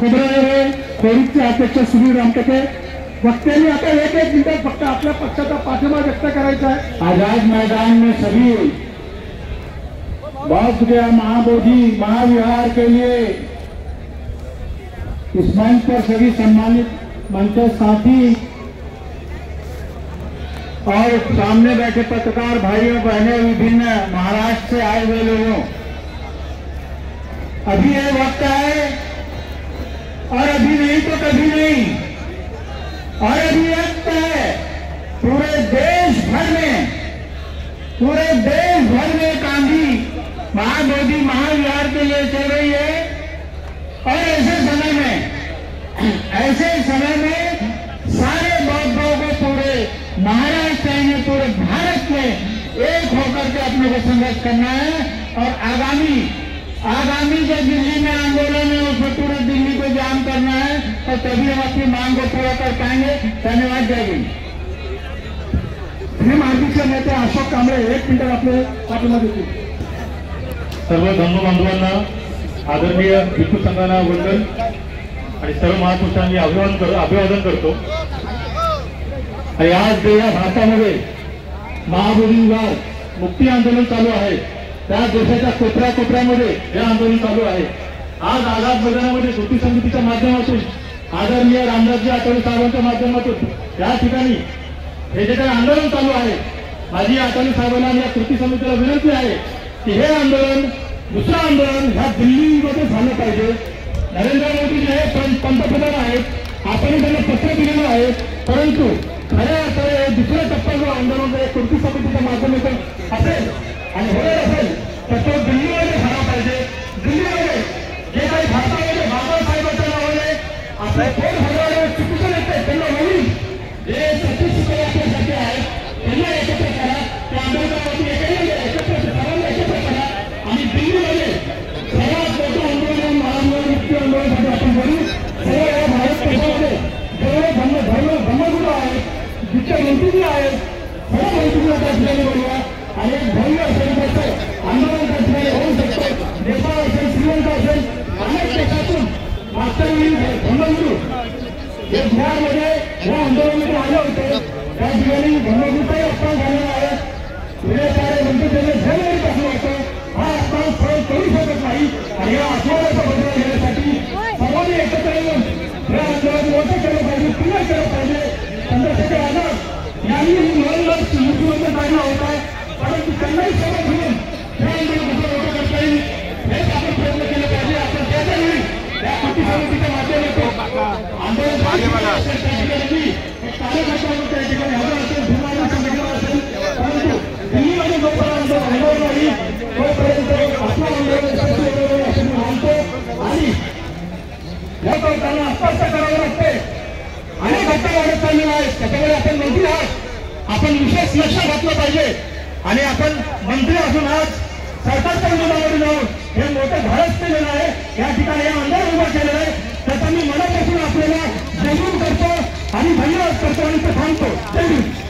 खोबरे खोरीचे अध्यक्ष सुनील रामटेके वक्त्यांनी आता एक मिनिट फक्त आपल्या पक्षाचा पाठिंबा व्यक्त करायचा है। आजाद मैदान में सभी बौद्ध गया महाबोधि महाविहार के लिए इस मंच पर सभी सम्मानित मंच साथी और सामने बैठे पत्रकार भाइयों बहनों विभिन्न महाराष्ट्र से आए हुए लोगों, अभी यह वक्त है और अभी नहीं तो कभी नहीं, और अभी वक्त है पूरे देश भर में गांधी महाबोधि महाविहार के लिए चल रही है। और ऐसे समय में सारे बौद्धों को पूरे महाराष्ट्र में पूरे भारत में एक होकर के अपने को संघर्ष करना है और आगामी जो दिल्ली में आंदोलन है उसमें पूरे दिल्ली को जाम करना है और तभी हम अपनी मांग को पूरा कर पाएंगे। धन्यवाद। जय हिंद। भीम आर्मीचे नेते अशोक कांबळे एक मिनिट आपले पाठिंबा देतील। सर्व धर्मबांधवांना आदरणीय भिक्खू संघांना वंदन आणि सर्व महापुरुषांनी अभिवादन करतो। आणि आज या भारतामध्ये महाबोधी विहार मुक्ती आंदोलन चालू आहे, त्या देशाच्या कोपऱ्यामध्ये हे आंदोलन चालू आहे। आज आझाद मैदानामध्ये कृती समितीच्या माध्यमातून आदरणीय रामदासजी आठवले साहेबांच्या माध्यमातून या ठिकाणी हे जे काही आंदोलन चालू आहे, माझी आठवले साहेबांना आणि या कृती समितीला विनंती आहे की हे आंदोलन दुसरं आंदोलन ह्या दिल्लीमध्ये झालं पाहिजे। नरेंद्र मोदी हे पंतप्रधान आहेत, आपण त्यांना पत्र दिलेलं आहे, परंतु खऱ्या अर्थाने दुसऱ्या टप्प्यावर आंदोलन कृती समितीच्या माध्यमातून असेल आणि होणार असेल तर तो दिल्लीमध्ये झाला पाहिजे। दिल्लीमध्ये जे काही भारतामध्ये बाबासाहेबांच्या नावाने आपले कोण भरणारे चुकीचे नेते त्यांना नवीन जे प्रतिष्ठित आहेत त्यांना एकत्र करा, त्या आंदोलनामध्ये सर्वांना एकत्र करा आणि दिल्लीमध्ये सर्वात मोठं आंदोलन महाराष्ट्र मुक्ती आंदोलनासाठी आपण करू। सर्व या भारत देशामध्ये जेवढे धर्मगुरू आहेत, जिथे मंत्री आहेत, सर्व मंत्रीला त्या ठिकाणी बोलवा आणि एक भव्य स्वरूपाचं आंदोलन त्या ठिकाणी होऊ शकतो। नेपाळ असेल, श्रीलंका असेल, अनेक देशातून मागच्या वेळी धर्मगुरू हे बिहारमध्ये या आंदोलनामध्ये आले होते, त्या ठिकाणी धर्मगुरूचाही अपमान झालेला आहे। विनाकारण मंत्री त्यांना झेलमध्ये टाकलं होतं, हा अपमान सहन करू शकत नाही आणि या अपमानाचा बदला घेण्यासाठी सर्वांनी एकत्र येऊन हे आंदोलन मोठं केलं पाहिजे, पुन्हा केलं पाहिजे। चंद्रशेखर आझाद यांनी मुख्यमंत्री काढला होता, परंतु त्यांनाही सोबत घेऊन हे आंदोलन कसं मोठं करता येईल हेच आपण प्रयत्न केले पाहिजे। आपण त्याच्या वेळी या कृती समितीच्या माध्यमातून आंदोलन कार्यकर्त्यांना त्या ठिकाणी हवं असेल, भीमाला संघटना असेल, परंतु दिल्लीमध्ये जोपर्यंत आंदोलन नाही तोपर्यंत आपलं आंदोलन असं मी मानतो आणि त्यांना अस्पष्ट करावं लागते। अनेक घटना वाढत चाललेल्या आहेत, त्याच्यामुळे आपण मंत्री आहात, आपण विशेष लक्ष घातलं पाहिजे आणि आपण मंत्री असून आज सरकारच्या विरोधामध्ये जाऊन हे मोठं धाडस केलेलं आहे, या ठिकाणी हे आंदोलन उभं केलेलं आहे, त्याचा मी मनापासून आपल्याला जमीन करतो आणि धन्यवाद करतो आणि ते थांबतो। जय हिंद।